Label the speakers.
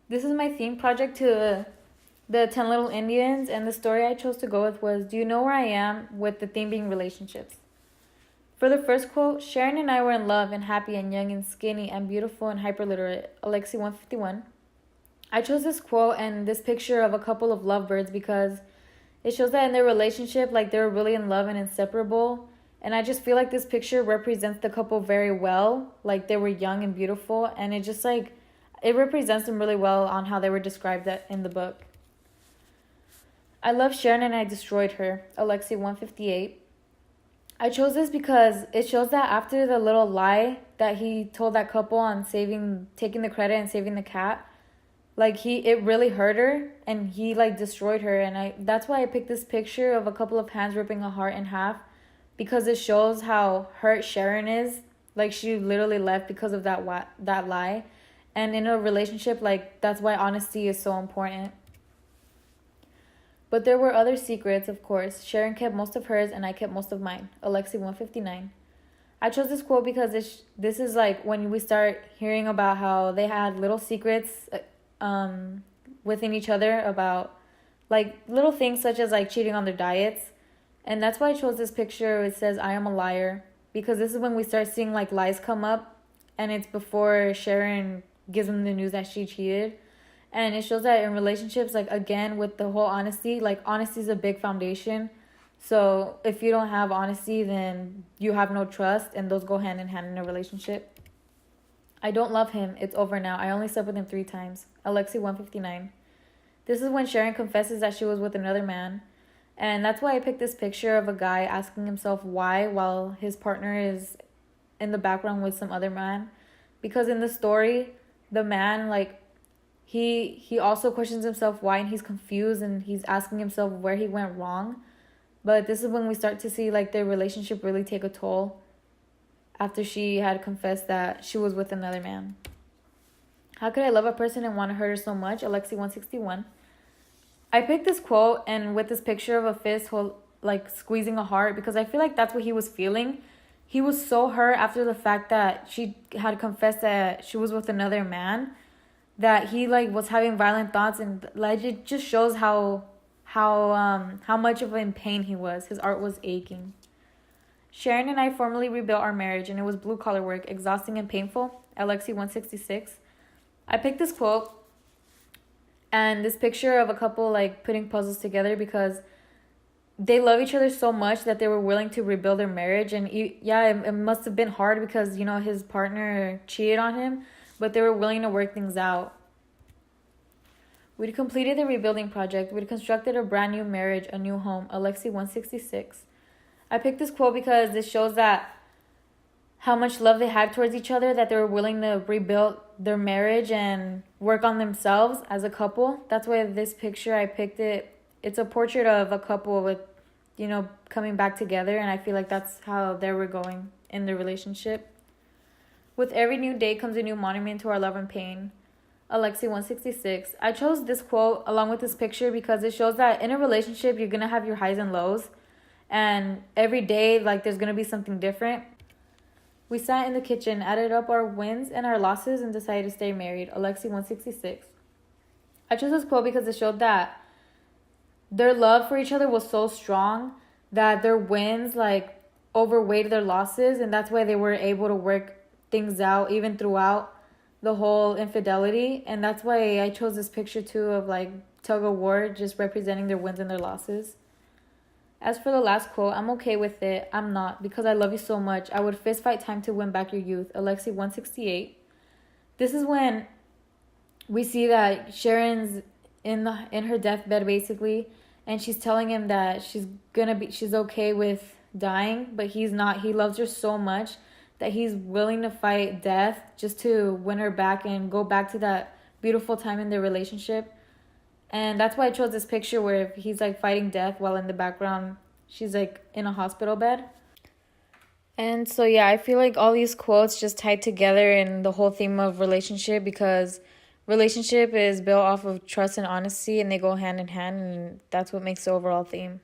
Speaker 1: This is my theme project to the 10 Little Indians, and the story I chose to go with was Do You Know Where I Am, with the theme being relationships. For the first quote, Sharon and I were in love and happy and young and skinny and beautiful and hyperliterate, Alexi 151. I chose this quote and this picture of a couple of lovebirds because it shows that in their relationship, like they were really in love and inseparable. And I just feel like this picture represents the couple very well. Like they were young and beautiful, and it just like it represents them really well on how they were described in the book. I love Sharon and I destroyed her, Alexi 158. I chose this because it shows that after the little lie that he told that couple on taking the credit and saving the cat, like it really hurt her and he like destroyed her. And that's why I picked this picture of a couple of hands ripping a heart in half, because it shows how hurt Sharon is. Like she literally left because of that lie. And in a relationship, like that's why honesty is so important. But there were other secrets, of course. Sharon kept most of hers and I kept most of mine. Alexi 159. I chose this quote because this is like when we start hearing about how they had little secrets within each other about like little things such as like cheating on their diets. And that's why I chose this picture. It says, I am a liar. Because this is when we start seeing like lies come up. And it's before Sharon gives them the news that she cheated. And it shows that in relationships, like again, with the whole honesty, like honesty is a big foundation. So if you don't have honesty, then you have no trust, and those go hand in hand in a relationship. I don't love him. It's over now. I only slept with him 3 times. Alexi 159. This is when Sharon confesses that she was with another man. And that's why I picked this picture of a guy asking himself why while his partner is in the background with some other man. Because in the story, the man, like, he also questions himself why, and he's confused and he's asking himself where he went wrong. But this is when we start to see like their relationship really take a toll after she had confessed that she was with another man. How could I love a person and want to hurt her so much? Alexi 161. I picked this quote and with this picture of a fist like squeezing a heart because I feel like that's what he was feeling. He was so hurt after the fact that she had confessed that she was with another man, that he like was having violent thoughts, and like it just shows how much of in pain he was. His heart was aching. Sharon and I formally rebuilt our marriage, and it was blue collar work, exhausting and painful. Alexi 166. I picked this quote and this picture of a couple like putting puzzles together because they love each other so much that they were willing to rebuild their marriage. And it must have been hard because his partner cheated on him, but they were willing to work things out. We'd completed the rebuilding project. We'd constructed a brand new marriage, a new home. Alexi 166. I picked this quote because this shows that how much love they had towards each other, that they were willing to rebuild their marriage and work on themselves as a couple. That's why this picture, I picked it. It's a portrait of a couple with, coming back together. And I feel like that's how they were going in their relationship. With every new day comes a new monument to our love and pain. Alexi 166. I chose this quote along with this picture because it shows that in a relationship, you're going to have your highs and lows. And every day, like, there's going to be something different. We sat in the kitchen, added up our wins and our losses, and decided to stay married. Alexi 166. I chose this quote because it showed that their love for each other was so strong that their wins, like, overweighed their losses. And that's why they were able to work things out even throughout the whole infidelity. And that's why I chose this picture too of like tug of war, just representing their wins and their losses. As for the last quote, I'm okay with it. I'm not, because I love you so much. I would fist fight time to win back your youth. Alexi 168. This is when we see that Sharon's in her deathbed basically, and she's telling him that she's okay with dying, but he's not. He loves her so much that he's willing to fight death just to win her back and go back to that beautiful time in their relationship. And that's why I chose this picture where he's like fighting death while in the background she's like in a hospital bed. And so yeah, I feel like all these quotes just tied together in the whole theme of relationship, because relationship is built off of trust and honesty, and they go hand in hand, and that's what makes the overall theme.